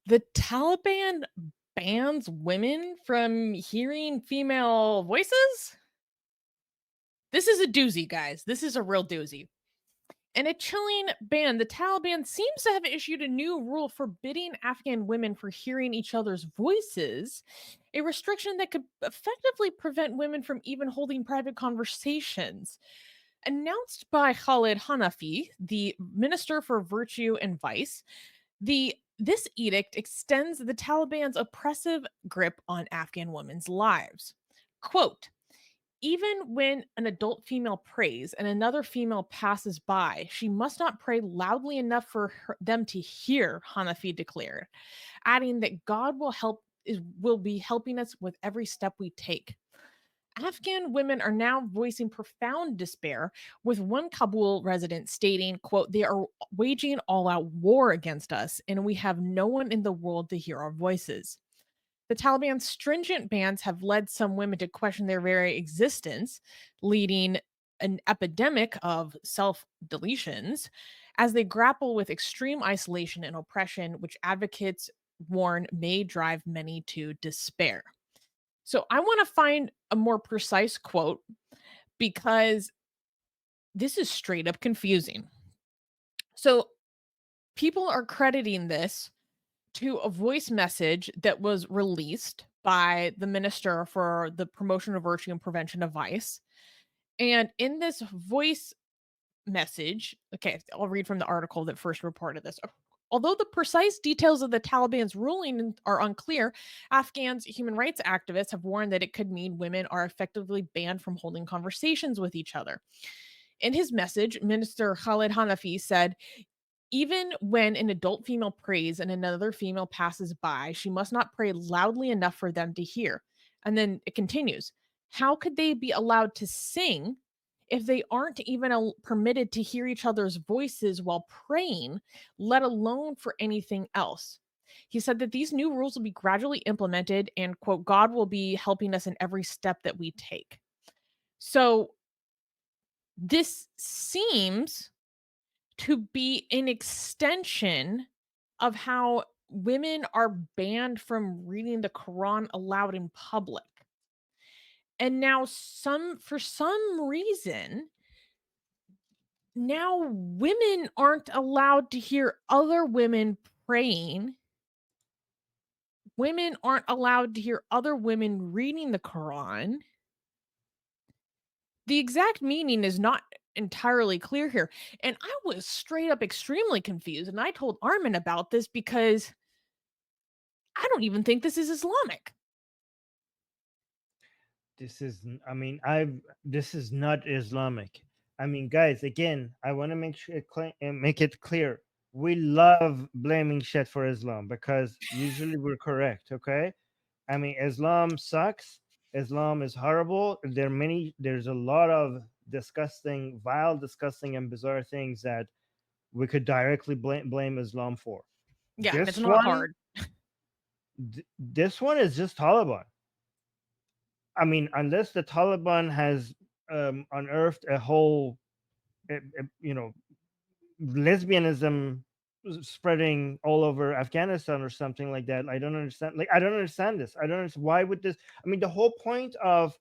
The Taliban bans women from hearing female voices? This is a doozy, guys. This is a real doozy. In a chilling ban, the Taliban seems to have issued a new rule forbidding Afghan women from hearing each other's voices, a restriction that could effectively prevent women from even holding private conversations. Announced by Khalid Hanafi, the Minister for Virtue and Vice, this edict extends the Taliban's oppressive grip on Afghan women's lives. Quote, even when an adult female prays and another female passes by, she must not pray loudly enough for them to hear, Hanafi declared, adding that God will be helping us with every step we take. Afghan women are now voicing profound despair, with one Kabul resident stating, quote, they are waging all out war against us, and we have no one in the world to hear our voices. The Taliban's stringent bans have led some women to question their very existence, leading an epidemic of self deletions as they grapple with extreme isolation and oppression, which advocates warn may drive many to despair. So I want to find a more precise quote because this is straight up confusing. So people are crediting this to a voice message that was released by the Minister for the Promotion of Virtue and Prevention of Vice. And in this voice message, okay, I'll read from the article that first reported this. Although the precise details of the Taliban's ruling are unclear, Afghan's human rights activists have warned that it could mean women are effectively banned from holding conversations with each other. In his message, Minister Khalid Hanafi said, even when an adult female prays and another female passes by, she must not pray loudly enough for them to hear. And then it continues, how could they be allowed to sing if they aren't even permitted to hear each other's voices while praying, let alone for anything else? He said that these new rules will be gradually implemented and, quote, God will be helping us in every step that we take. So this seems to be an extension of how women are banned from reading the Quran aloud in public. And now for some reason, now women aren't allowed to hear other women praying. Women aren't allowed to hear other women reading the Quran. The exact meaning is not entirely clear here. And I was straight up extremely confused. And I told Armin about this because I don't even think this is Islamic. This is, I mean, this is not Islamic. I mean, guys, again, I want to make it clear. We love blaming shit for Islam because usually we're correct. Okay, I mean, Islam sucks. Islam is horrible. There's a lot of disgusting, vile, disgusting, and bizarre things that we could directly blame Islam for. Yeah, and it's This not one, hard. this one is just Taliban. I mean, unless the Taliban has unearthed a whole, you know, lesbianism spreading all over Afghanistan or something like that. I don't understand. Like, I don't understand this. I don't understand why would this. I mean, the whole point of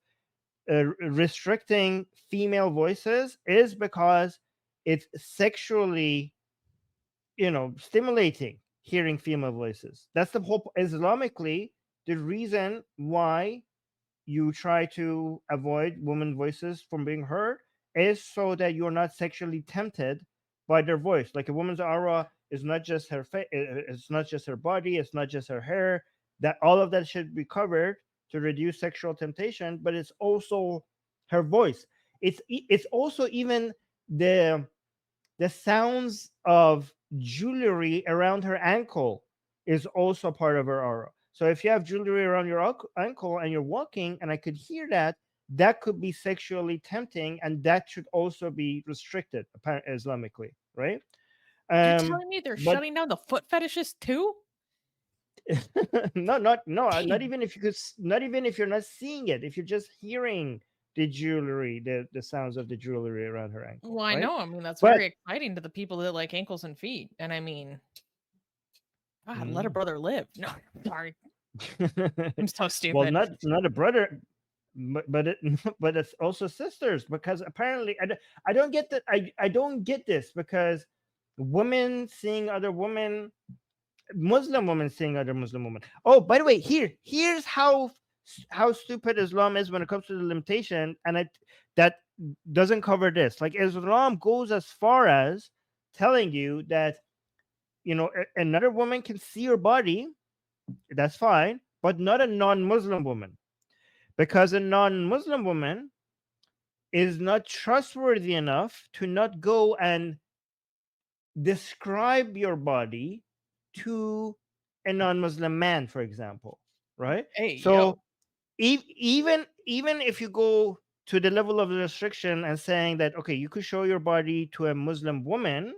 restricting female voices is because it's sexually, stimulating hearing female voices. That's the whole. Islamically, the reason why you try to avoid women voices from being heard is so that you're not sexually tempted by their voice. Like, a woman's aura is not just her face, it's not just her body, it's not just her hair. That all of that should be covered to reduce sexual temptation, but it's also her voice. It's also even the the sounds of jewelry around her ankle is also part of her aura. So if you have jewelry around your ankle and you're walking, and I could hear that, that could be sexually tempting, and that should also be restricted, Islamically, right? You're Um, telling me they're but shutting down the foot fetishists too? no, not Damn. even if not even if you're not seeing it, if you're just hearing the jewelry, the sounds of the jewelry around her ankle, Well, I right? know. I mean, that's But very exciting to the people that like ankles and feet. And I mean, God, let a Mm. brother live. No, sorry. I'm so Well, stupid. not a brother, but it, but it's also sisters, because apparently I don't get that. I don't get this, because women seeing other women, Muslim women seeing other Muslim women. Oh, by the way, here's how stupid Islam is when it comes to the limitation, and that doesn't cover this. Like, Islam goes as far as telling you that, another woman can see your body, that's fine, but not a non-Muslim woman, because a non-Muslim woman is not trustworthy enough to not go and describe your body to a non-Muslim man, for example, right? Hey, So yo. even if you go to the level of the restriction and saying that, okay, you could show your body to a Muslim woman,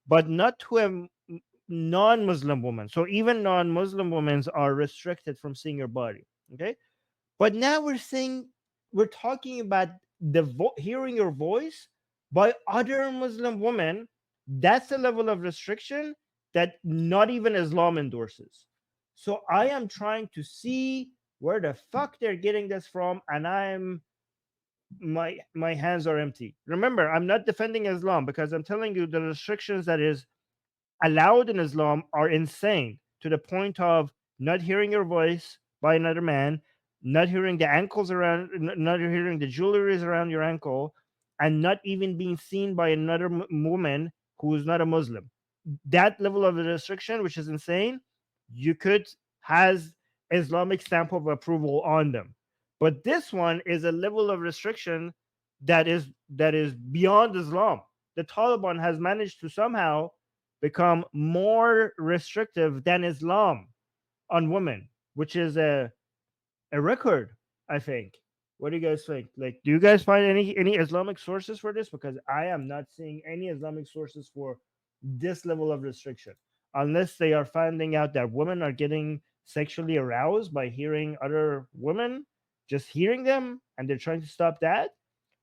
but not to a non-Muslim woman. So even non-Muslim women are restricted from seeing your body. Okay, but now we're talking about hearing your voice by other Muslim women. That's a level of restriction that not even Islam endorses. So I am trying to see where the fuck they're getting this from, and my hands are empty. Remember, I'm not defending Islam, because I'm telling you the restrictions that is allowed in Islam are insane, to the point of not hearing your voice by another man, not hearing the ankles around, not hearing the jewelries around your ankle, and not even being seen by another woman who is not a Muslim. That level of restriction, which is insane, you could has Islamic stamp of approval on them. But this one is a level of restriction that is beyond Islam. The Taliban has managed to somehow become more restrictive than Islam on women, which is a record, I think. What do you guys think? Like, do you guys find any Islamic sources for this? Because I am not seeing any Islamic sources for this level of restriction, unless they are finding out that women are getting sexually aroused by hearing other women, just hearing them, and they're trying to stop that.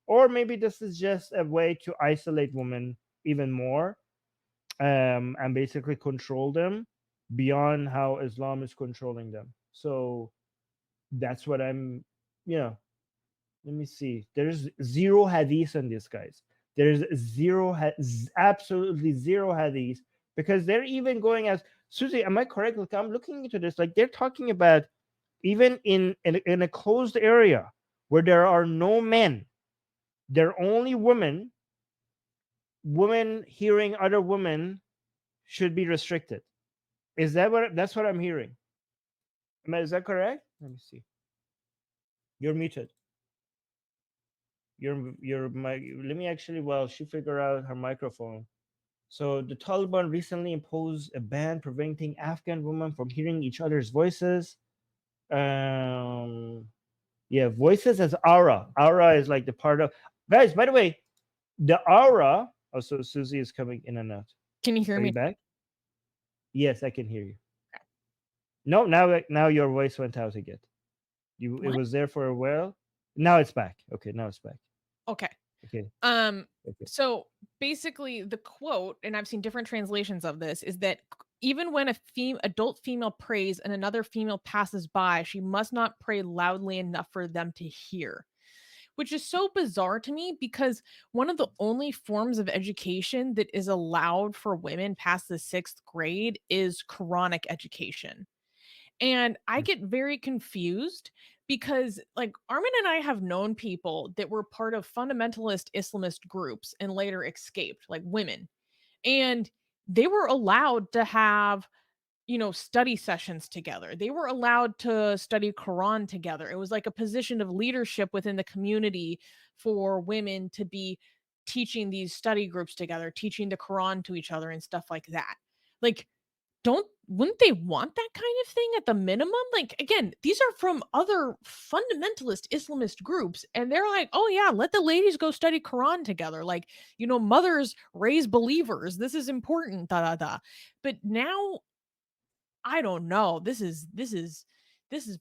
Or maybe this is just a way to isolate women even more, and basically control them beyond how Islam is controlling them. So that's what I'm, you know, let me see. There's zero hadith on this, guys. There's absolutely zero hadith, because they're even going as, Susie, am I correct? Like, I'm looking into this. Like, they're talking about even in a closed area where there are no men, there are only women. Women hearing other women should be restricted. Is that what that's what I'm hearing? Is that correct? Let me see. You're muted. You're my. Let me actually. Well, she figure out her microphone. So the Taliban recently imposed a ban preventing Afghan women from hearing each other's voices. Um, yeah, voices as Awra. Awra is like the part of, guys. By the way, the Awra. Oh, so Susie is coming in and out. Can you hear Are you me? back? Yes, I can hear you. No, now your voice went out again. It What? was there for a while. Now it's back. Okay, now it's back. Okay. Okay, Um, okay. so basically the quote, and I've seen different translations of this, is that even when a adult female prays and another female passes by, she must not pray loudly enough for them to hear. Which is so bizarre to me because one of the only forms of education that is allowed for women past the 6th grade is Quranic education. And I get very confused because, like, Armin and I have known people that were part of fundamentalist Islamist groups and later escaped, like women. And they were allowed to have, study sessions together. They were allowed to study Quran together. It was like a position of leadership within the community for women to be teaching these study groups together, teaching the Quran to each other and stuff like that. Like, don't wouldn't they want that kind of thing at the minimum? Like, again, these are from other fundamentalist Islamist groups, and they're like, "Oh yeah, let the ladies go study Quran together. Like, mothers raise believers. This is important." Da da da. But now, I don't know. This is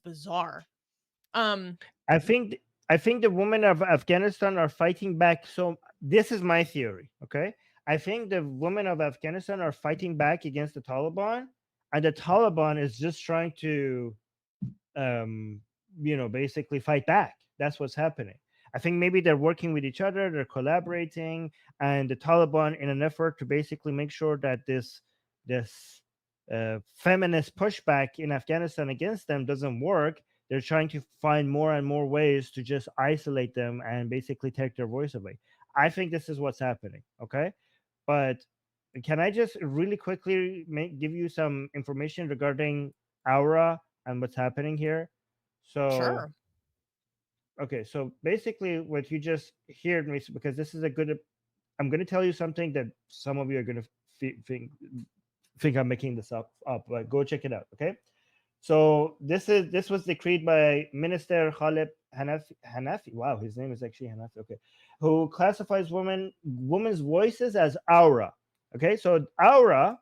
bizarre. Um, I think I think the women of Afghanistan are fighting back. So this is my theory. Okay, I think the women of Afghanistan are fighting back against the Taliban and the Taliban is just trying to um, basically fight back. That's what's happening. I think maybe they're working with each other, they're collaborating, and the Taliban, in an effort to basically make sure that this feminist pushback in Afghanistan against them doesn't work, they're trying to find more and more ways to just isolate them and basically take their voice away. I think this is what's happening. Okay, but can I just really quickly give you some information regarding Aura and what's happening here? So, Sure. okay, so basically, what you just heard me, because this is a good, I'm going to tell you something that some of you are going to think I'm making this up, but go check it out. Okay, so this was decreed by Minister Khalid Hanafi. Wow, his name is actually Hanafi. Okay, who classifies women's voices as aura. Okay, so aura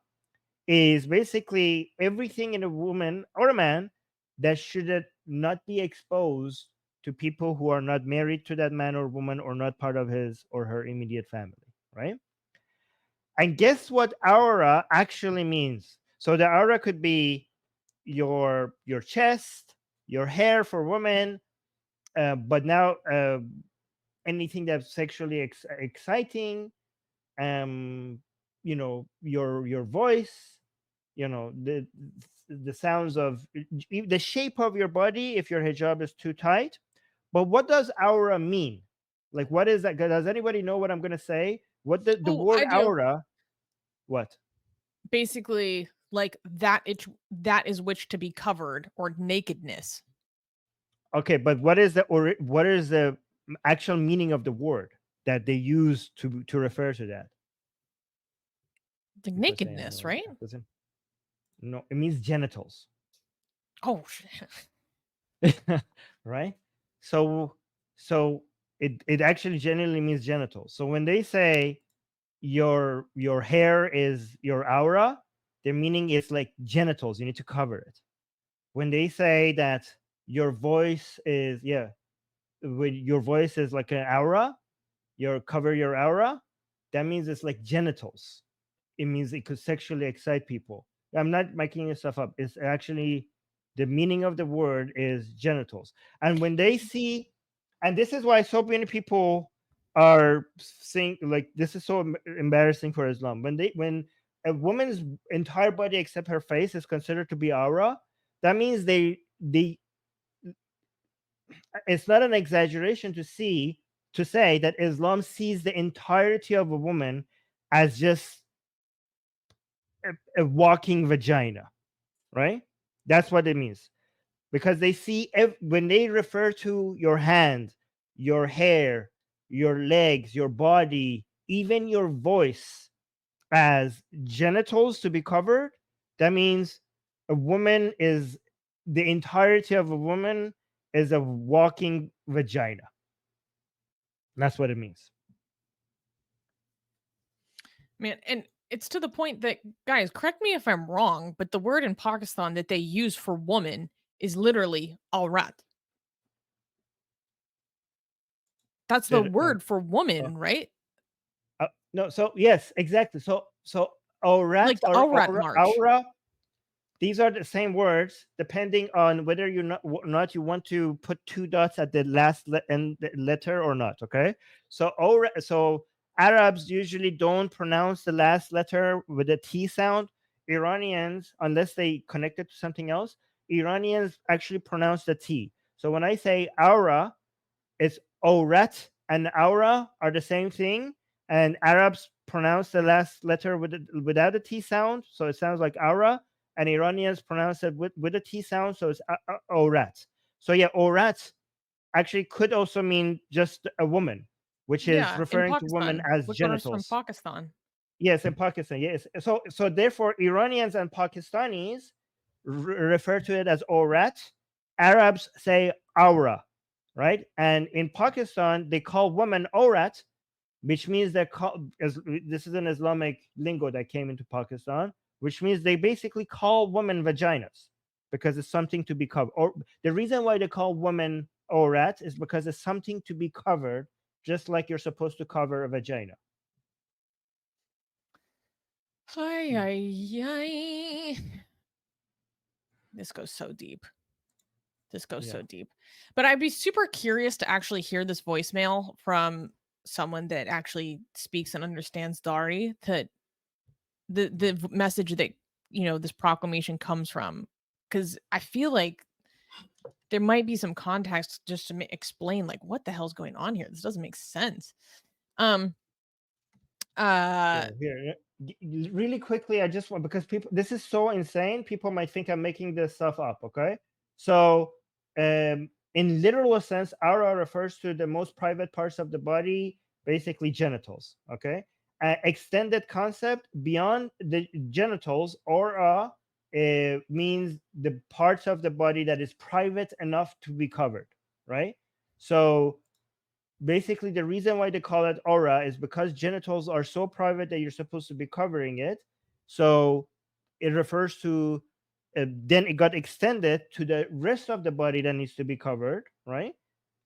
is basically everything in a woman or a man that should not be exposed to people who are not married to that man or woman or not part of his or her immediate family, right? And guess what aura actually means? So the aura could be your chest, your hair for women, but now anything that's sexually exciting, um, your voice, the sounds of the shape of your body if your hijab is too tight. But what does aura mean? Like, what is that? Does anybody know what I'm going to say? What the Oh, word I do. aura? What? Basically, like that is which to be covered, or nakedness. Okay, but what is the actual meaning of the word that they use to refer to that? The People are saying nakedness, no, right? it doesn't. No, it means genitals. Oh, shit. Right? So so it actually genuinely means genitals. So when they say your hair is your aura, their meaning is like genitals, you need to cover it. When they say that your voice is, yeah, when your voice is like an aura, cover your aura, that means it's like genitals. It means it could sexually excite people. I'm not making this stuff up. It's actually, the meaning of the word is genitals. And when they see, and this is why so many people are saying, like, this is so embarrassing for Islam. When a woman's entire body except her face is considered to be aura, that means they it's not an exaggeration to say that Islam sees the entirety of a woman as just a walking vagina, right? That's what it means. Because they see, when they refer to your hand, your hair, your legs, your body, even your voice as genitals to be covered, that means a woman is, the entirety of a woman is a walking vagina. That's what it means. Man, and it's to the point that, guys, correct me if I'm wrong, but the word in Pakistan that they use for woman is literally Awrat. That's the The, word for uh, woman, right? no, so yes, exactly. So aurat Like the or Awrat march. aura, these are the same words depending on whether you not you want to put two dots at the last letter or not. Okay, so so Arabs usually don't pronounce the last letter with a T sound. Iranians, unless they connect it to something else, Iranians actually pronounce the T. So when I say aura, it's Oret and Aura are the same thing, and Arabs pronounce the last letter without a T sound, so it sounds like Aura, and Iranians pronounce it with a T sound, so it's Orat. So yeah, Orat actually could also mean just a woman, which is Yeah, in referring to women Pakistan. as Liquiders from genitals. Pakistan. Yes, in Pakistan, yes. So therefore, Iranians and Pakistanis refer to it as Orat. Arabs say Aura, right? And in Pakistan, they call women Orat, which means they're called, as this is an Islamic lingo that came into Pakistan, which means they basically call women vaginas because it's something to be covered. Or the reason why they call women Orat is because it's something to be covered, just like you're supposed to cover a vagina. Ay, Hmm. ay, ay. This goes so deep. This goes Yeah. so deep. But I'd be super curious to actually hear this voicemail from someone that actually speaks and understands Dari, that the message that, this proclamation comes from, because I feel like there might be some context just to explain, like, what the hell's going on here. This doesn't make sense. Um, uh, Here, really quickly, I just want, because people, this is so insane. People might think I'm making this stuff up. Okay, so in literal sense, aura refers to the most private parts of the body, basically genitals. Okay, extended concept beyond the genitals, aura means the parts of the body that is private enough to be covered. Right, so basically the reason why they call it aura is because genitals are so private that you're supposed to be covering it. So it refers to then it got extended to the rest of the body that needs to be covered, right?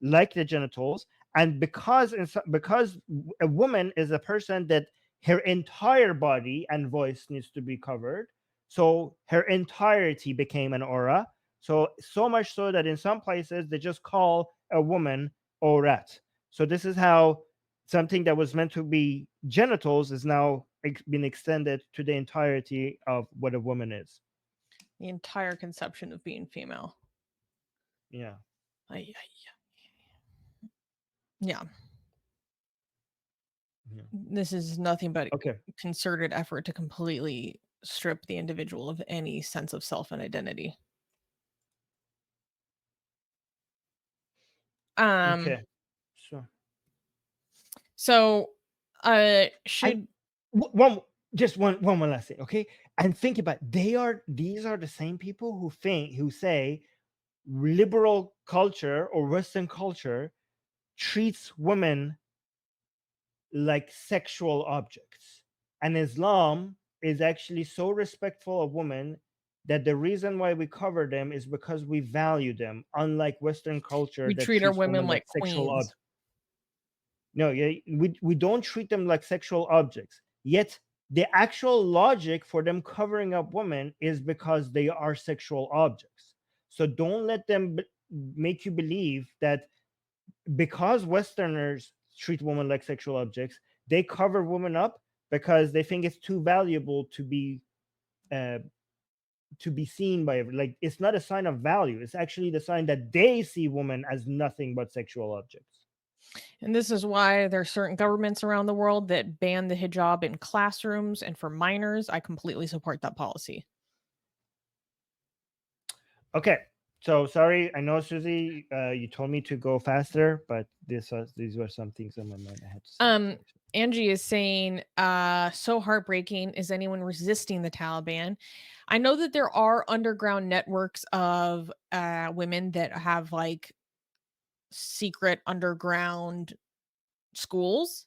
Like the genitals. And because a woman is a person that her entire body and voice needs to be covered, so her entirety became an aura. So much so that in some places they just call a woman aurat. So this is how something that was meant to be genitals is now been extended to the entirety of what a woman is. the entire conception of being female. Yeah. Ay, yeah. Yeah. This is nothing but Okay. concerted effort to completely strip the individual of any sense of self and identity. Um, Okay. So so, and should one just one more last thing, okay? And think about these are the same people who say liberal culture or Western culture treats women like sexual objects. And Islam is actually so respectful of women that the reason why we cover them is because we value them, unlike Western culture we that treat our treats women women like like sexual queens? objects. No, yeah, we don't treat them like sexual objects. Yet the actual logic for them covering up women is because they are sexual objects. So don't let them make you believe that because Westerners treat women like sexual objects, they cover women up because they think it's too valuable uh, to be seen by like it's not a sign of value. It's actually the sign that they see women as nothing but sexual objects. And this is why there are certain governments around the world that ban the hijab in classrooms and for minors. I completely support that policy. Okay, so sorry, I know Susie, you told me to go faster, but these were some things on my mind I had to say. Um, Sorry. Angie is saying, so heartbreaking. Is anyone resisting the Taliban? I know that there are underground networks of women that have like secret underground schools.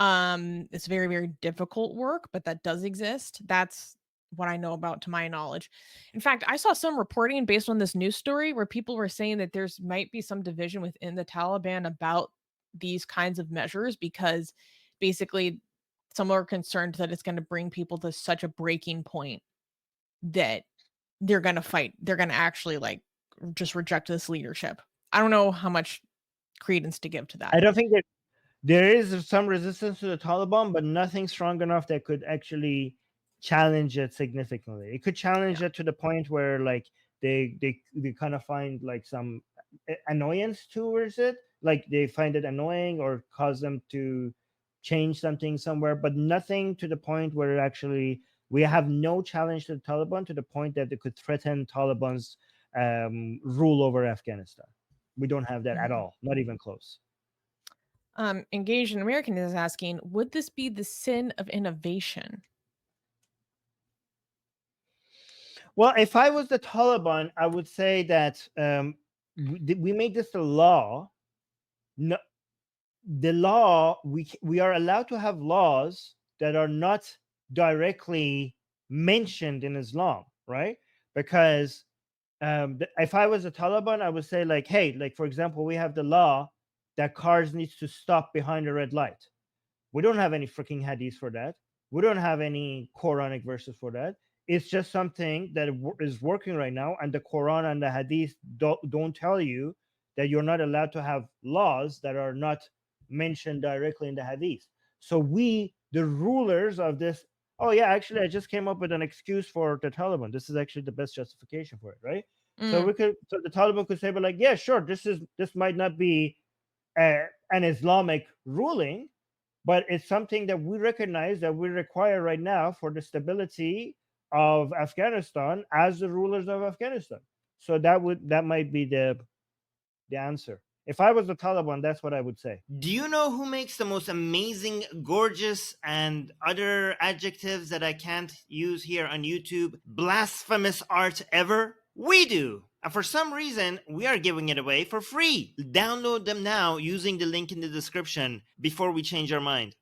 It's very, very difficult work, but that does exist. That's what I know about to my knowledge. In fact, I saw some reporting based on this news story where people were saying that there's might be some division within the Taliban about these kinds of measures because basically some are concerned that it's going to bring people to such a breaking point that they're going to fight. They're going to actually like just reject this leadership. I don't know how much credence to give to that. I don't think that there is some resistance to the Taliban, but nothing strong enough that could actually challenge it significantly. It could Yeah. challenge it to the point where like they kind of find like some annoyance towards it, like they find it annoying or cause them to change something somewhere, but nothing to the point where it actually we have no challenge to the Taliban to the point that it could threaten Taliban's rule over Afghanistan. We don't have that at Mhm. all, not even close. Engaged in American is asking, would this be the sin of innovation? Well, if I was the Taliban, I would say that we make this a law. No, the law we are allowed to have laws that are not directly mentioned in Islam, right? Because if I was a Taliban, I would say like, hey, like for example, we have the law that cars needs to stop behind a red light. We don't have any freaking hadiths for that. We don't have any Quranic verses for that. It's just something that is working right now, and the Quran and the Hadith don't tell you that you're not allowed to have laws that are not mentioned directly in the Hadith. So we, the rulers of this, oh yeah, actually, I just came up with an excuse for the Taliban. This is actually the best justification for it, right? So Mm. we could, so the Taliban could say, but like, yeah, sure, this might not be an Islamic ruling, but it's something that we recognize that we require right now for the stability of Afghanistan as the rulers of Afghanistan. So that might be the answer. If I was the Taliban, that's what I would say. Do you know who makes the most amazing, gorgeous, and other adjectives that I can't use here on YouTube, blasphemous art ever? We do! And for some reason, we are giving it away for free. Download them now using the link in the description before we change our mind.